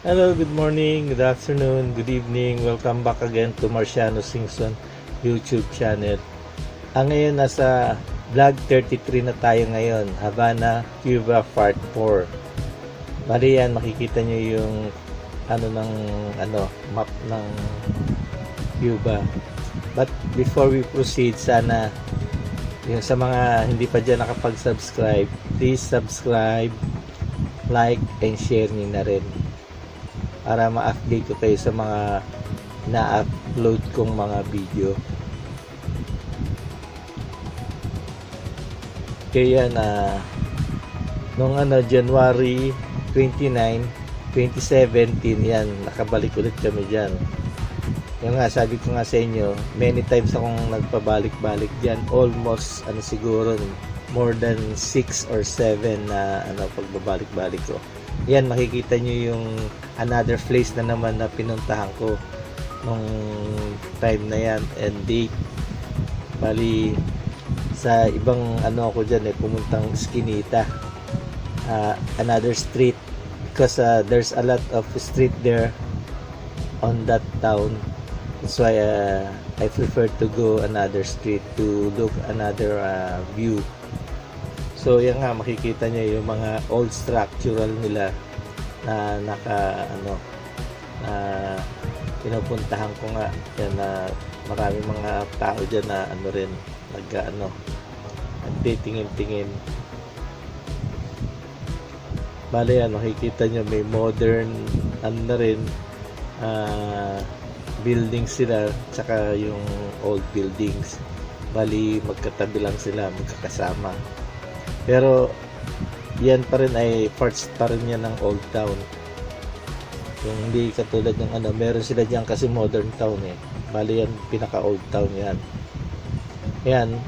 Hello, good morning, good afternoon, good evening. Welcome back again to Marciano Singson YouTube channel. Ngayon nasa vlog 33 na tayo ngayon, Havana, Cuba Part 4. Bali yan, makikita nyo yung map ng Cuba. But before we proceed, sana yung sa mga hindi pa dyan nakapag-subscribe, please subscribe, like, and share nyo na rin para ma-update ko kayo sa mga na-upload kong mga video. Kaya nung January 29, 2017 yan, nakabalik ulit kami dyan. Yung nga, sabi ko nga sa inyo, many times akong nagpabalik-balik dyan, almost siguro more than 6 or 7 na pagbabalik-balik ko. Yan, makikita nyo yung another place na naman na pinuntahan ko nung time na yan and date. Bali sa ibang ako dyan pumuntang Eskinita, another street, because there's a lot of street there on that town. That's why I prefer to go another street to look another view. So yan nga, makikita nyo yung mga old structural nila na pinupuntahan ko nga. Yan na maraming mga tao dyan na rin nagtitingin-tingin. Bale yan, makikita nyo may modern na rin buildings sila, tsaka yung old buildings. Bali magkatabi lang sila, magkakasama. Pero yan pa rin ay parts pa rin yan ng old town. Yung hindi katulad ng meron sila diyan kasi modern town Bali yan pinaka old town yan. Yan,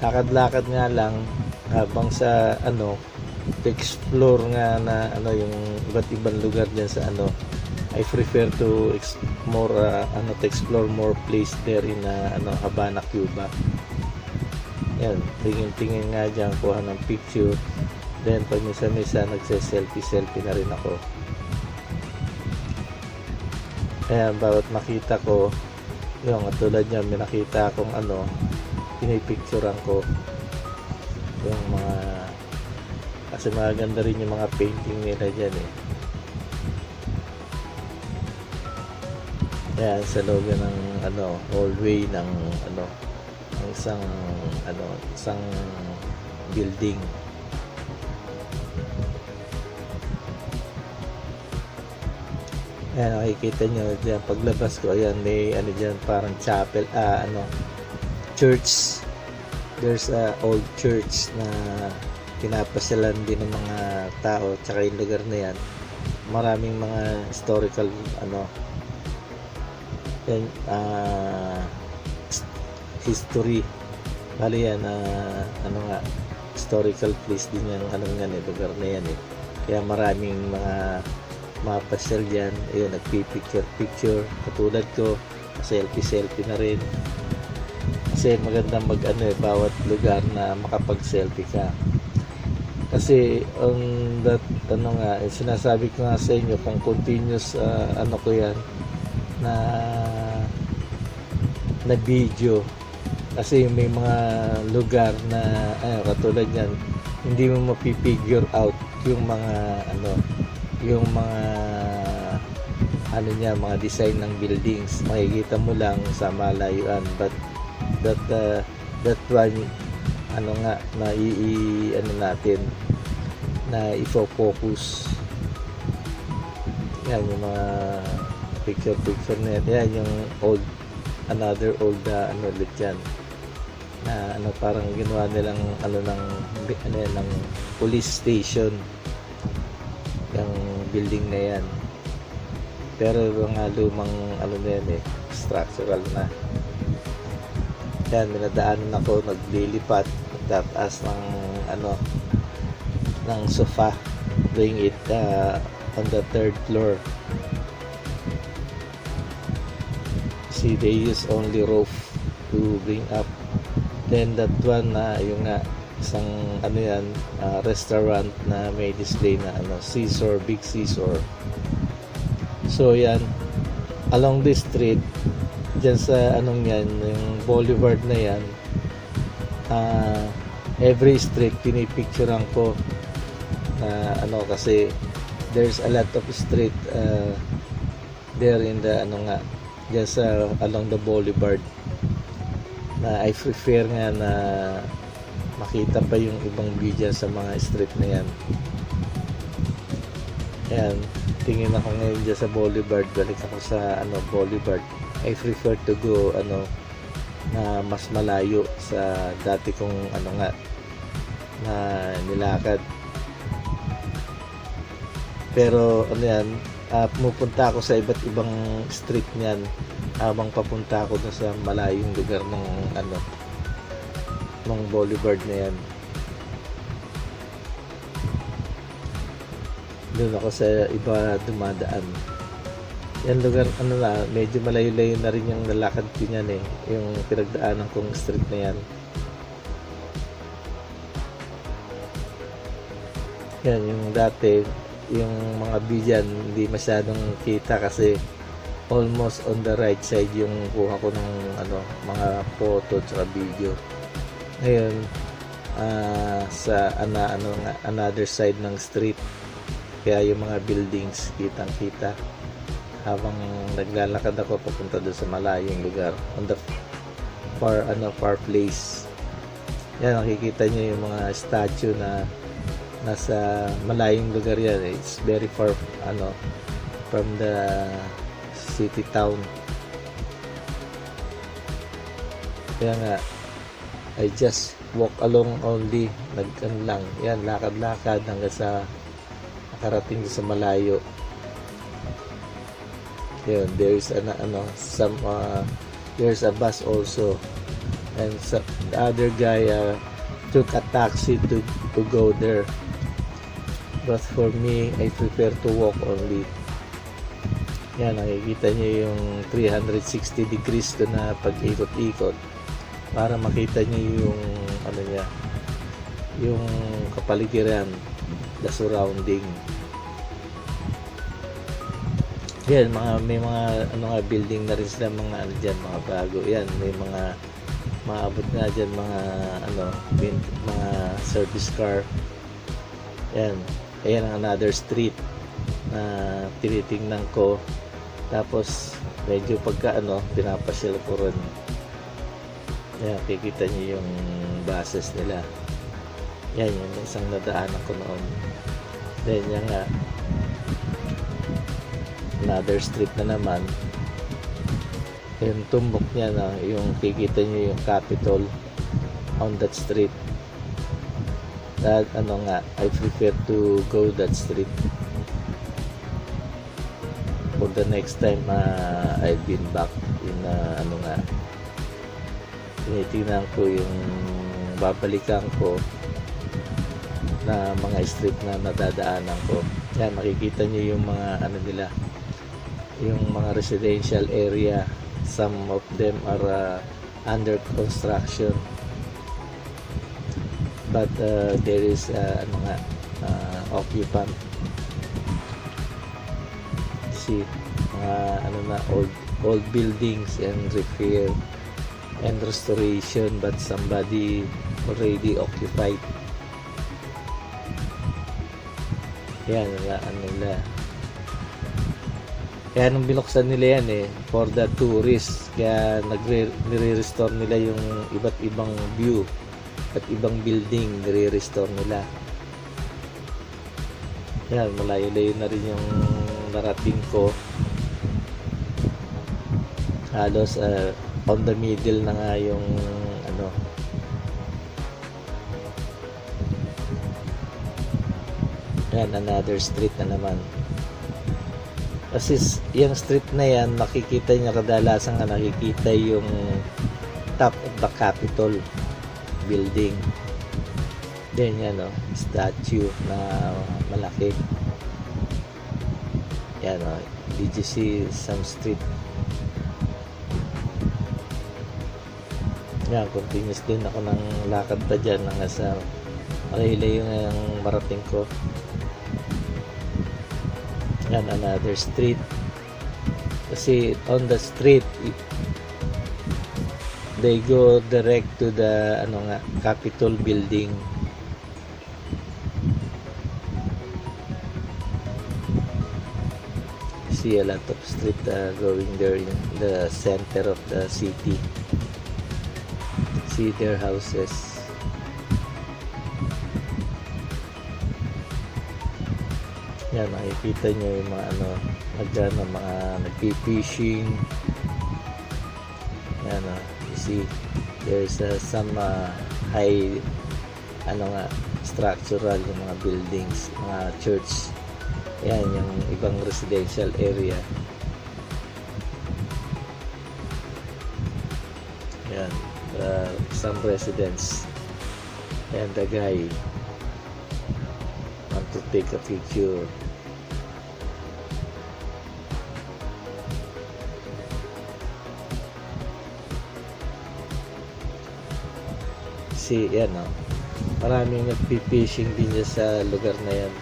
lakad-lakad nga lang habang sa to explore nga na yung iba't ibang lugar diyan sa I prefer to explore more place there in Havana, Cuba. Yan, tingin-tingin nga dyan, kuha ng picture. Then pag misa-misa nagse-selfie na rin ako. Ayan, bawat makita ko yung tulad niya, may nakita akong pinipicturean ko yung mga, kasi maganda rin yung mga painting nila dyan Ayan, sa loob ng hallway ng isang building. Ayan, nakikita nyo dyan paglabas ko. Ayan, may dyan parang chapel, church. There's a old church na pinapasyalan din ng mga tao, tsaka yung lugar na yan maraming mga historical history. Bali yan historical place din yan lugar na yan kaya maraming mga mapasyal dyan. Ayun, nagpipicture katulad ko, selfie na rin kasi maganda bawat lugar na makapag-selfie ka. Kasi on that sinasabi ko nga sa inyo, kung continuous ko yan na video, kasi may mga lugar na katulad yan, hindi mo mapipigure out yung mga mga design ng buildings. Makikita mo lang sa malayuan, but that one natin na i-focus. Yan yung mga picture na yan, yung another old ulit yan na parang ginawa nilang ng police station yung building na yan, pero mga lumang structural na yan. Minadaanan ako, naglilipat, nagtataas ng sofa, doing it on the 3rd floor. See, they use only rope to bring up. Then that one yung isang restaurant na may display na scissor, big scissor. So yan, along this street, dyan sa anong yan, yung boulevard na yan, every street pinipicturean ko na kasi there's a lot of street there in the dyan sa along the boulevard, na I prefer nga na makita pa yung ibang view dyan sa mga street na yan. Yan, tingin ako ngayon dyan sa boulevard, balik ako sa boulevard. I prefer to go na mas malayo sa dati kong na nilakad. Pero yan, pumupunta ako sa iba't ibang street niyan habang papunta ako dun sa malayong lugar ng boulevard na yan. Doon ako sa iba dumadaan. Yan lugar, medyo malayo-layo na rin yung nalakad ko niyan yung pinagdaanan kong street na yan. Yan, yung dati, yung mga view dyan, hindi masyadong kita kasi almost on the right side yung kuha ko ng mga photo at video. Ngayon, sa another side ng street, kaya yung mga buildings kitang-kita habang naglalakad ako papunta doon sa malayong lugar on the far place. Yan, nakikita nyo yung mga statue na nasa malayong lugar yan. It's very far from the city town. Kaya nga, I just walk along only, lang yan, lakad-lakad hanggang sa nakarating sa malayo. Yun, there's there's a bus also, and the other guy took a taxi to go there, but for me, I prefer to walk only. Yan, nakikita niyo yung 360 degrees doon na pag-ikot-ikot para makita niyo yung yung kapaligiran, the surrounding. Yan, may mga building na rin sila, mga dyan, mga bago. Yan, may mga maabot na dyan, mga mga service car. Yan, ayan ang another street na tinitingnan ko. Tapos medyo pagka pinapasyal ko rin. Yan, kikita niyo yung buses nila. Yan, yung isang nadaanan ko noon. Then yan nga, another street na naman, yung tumbok niya yung kikita niyo yung Capitol on that street. That I prefer to go that street for the next time I've been back in tinitingnan ko yung babalikan ko na mga street na nadadaanan ko. Yan, makikita niyo yung mga nila, yung mga residential area. Some of them are under construction, but there is occupant. See, old buildings and repair and restoration, but somebody already occupied. Yan, nila. Kaya nung binuksan nila yan for the tourists, kaya nire-restore nila yung iba't ibang view at ibang building, nire-restore nila. Yan, malayo-layo na rin yung narating ko. Halos on the middle na nga yung yan, another street na naman. Kasi yung street na yan, makikita nyo kadalasan nga nakikita yung top of the Capitol building. Then yan statue na malaki. Yan did you see some street? Yan, continuous din ako ng lakad pa dyan hanggang sa malayo yung marating ko. Yan, another street. Kasi on the street, they go direct to the Capitol building. See a lot of street going there in the center of the city. See their houses. Yan, makikita nyo yung mga mga nagpi-fishing. Yan, you see there's some high structural, yung mga buildings, mga church. Yan yung ibang residential area. Yan, some residents. And the guy want to take a picture. See, yan maraming nagpi-fishing din dyan sa lugar na yan.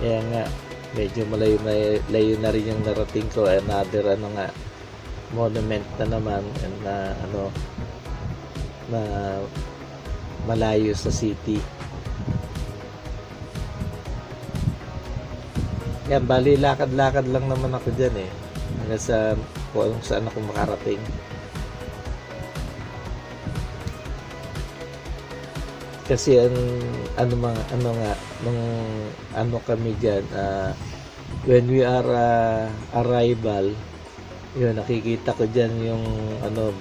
Kaya nga, medyo malayo na rin yung narating ko. Another monument na naman na malayo sa city. Yan, bali lakad-lakad lang naman ako dyan hanggang sa kung saan ako makarating. Kasi kami dyan, when we are arrival, yun, nakikita ko dyan yung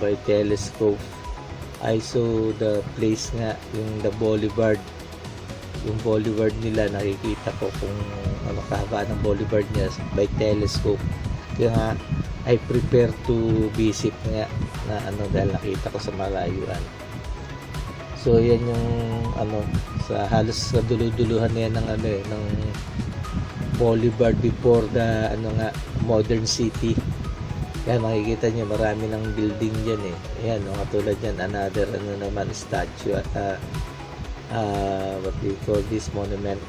by telescope. I saw the place nga, yung the boulevard. Yung boulevard nila, nakikita ko kung kahaba ng boulevard niya by telescope. Kaya nga, I prepare to visit nga na dahil nakita ko sa malayuan. So yan yung sa halos sa dulo-duluhan na yan ng boulevard before the modern city. Yan, makikita niyo marami ng building diyan Ayan, katulad yan, another naman statue at what do you call this monument.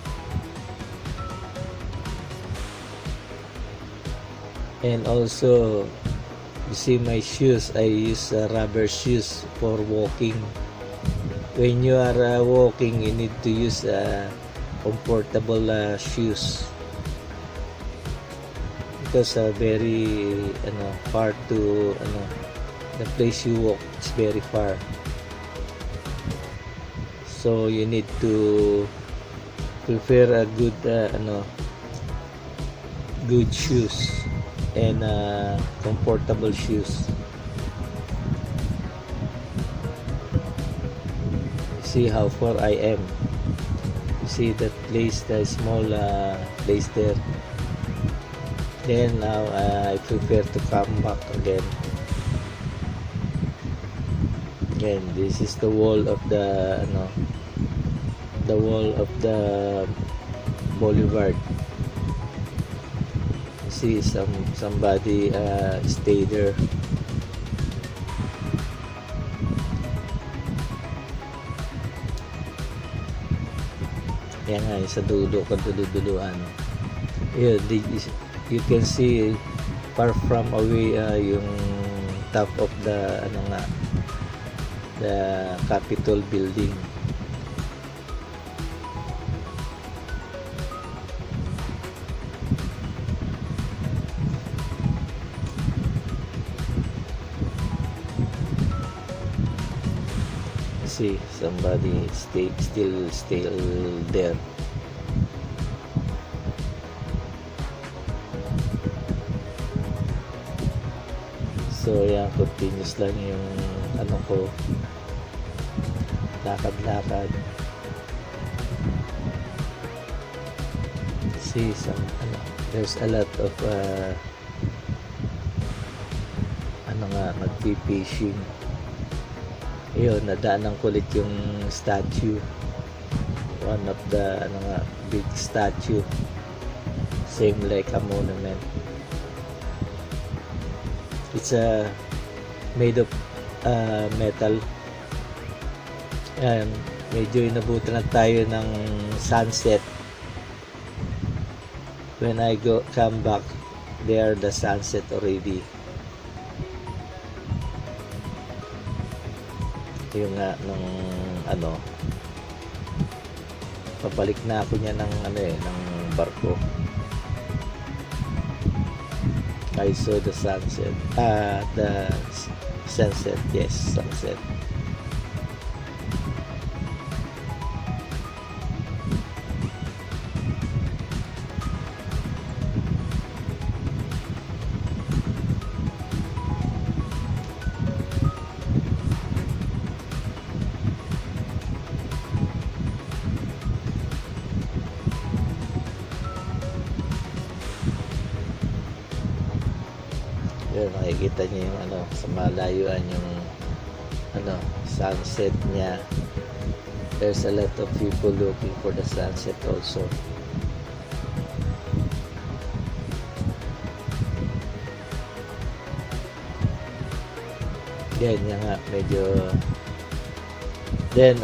And also, you see my shoes, I use rubber shoes for walking. When you are walking, you need to use comfortable shoes because very far to the place you walk is very far, so you need to prepare a good shoes and comfortable shoes. See how far I am. You see that place, the small place there. Then now I prepare to come back again. Again, this is the wall of the boulevard. See somebody stay there. Yan nga, sa dulo, kaduluduluan. You can see far from away yung top of the Capitol building. See somebody still there. So yan, continuous lang yung ko, lakad-lakad. See there's a lot of nagpi-fishing. Ayun, nadaanan ko ulit yung statue, one of the big statue, same like a monument. It's made of metal. Ayan, medyo inabutan na tayo ng sunset. When I come back, there the sunset already. Yung nga nung ano, pabalik na ako niya ng ano ng barko. I saw the sunset, the sunset, yes, sunset. Yun, makikita niyo yung ano, sa malayuan yung ano, sunset niya. There's a lot of people looking for the sunset also. Yan nga, medyo then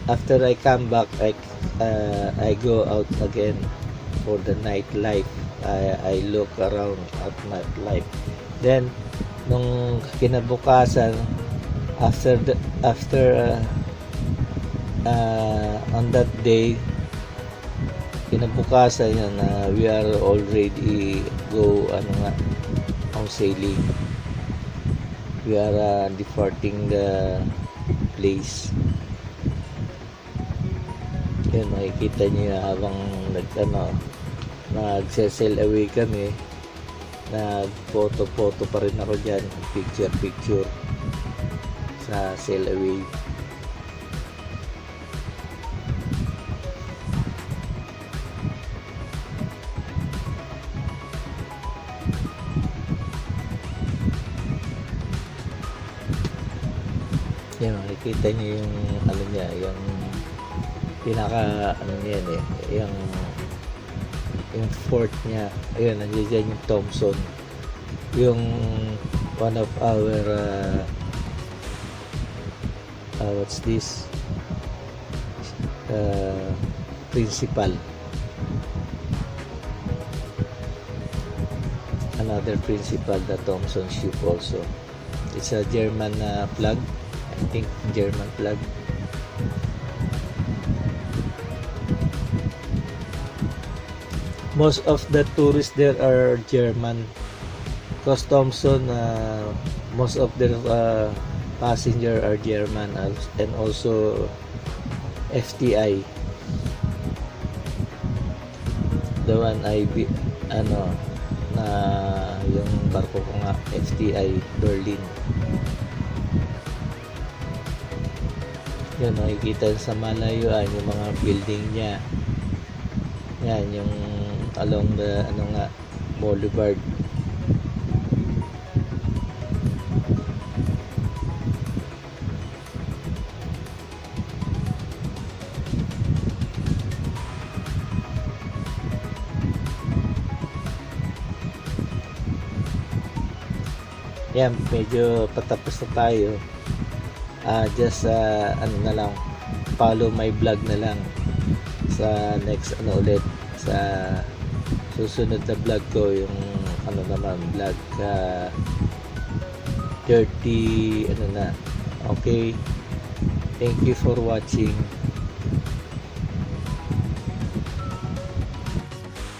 after I come back, I go out again for the nightlife. I look around at nightlife. Then nung kinabukasan, after on that day, kinabukasan yan, we are already go on sailing. We are departing the place. Yun, makikita niyo habang nag-sail away kami, nag-photo pa rin ako dyan, picture sa sail away. Yan, makikita niyo yung niya, yung pinaka niyan yung fort niya. Ayun, nandiyan yung Thompson, yung one of our what's this, principal, another principal, the Thompson ship also. It's a German flag, I think, German flag. Most of the tourists there are German, because Thompson, most of their passenger are German, and also FTI. The one na yung barko ko nga, FTI Berlin. Yun, makikita sa malayuan yung mga building niya. Yan, yung along the boulevard. Yan, medyo patapos na tayo. Just na lang, follow my vlog na lang sa next ulit, sa susunod na vlog ko, yung vlog 30 okay. Thank you for watching.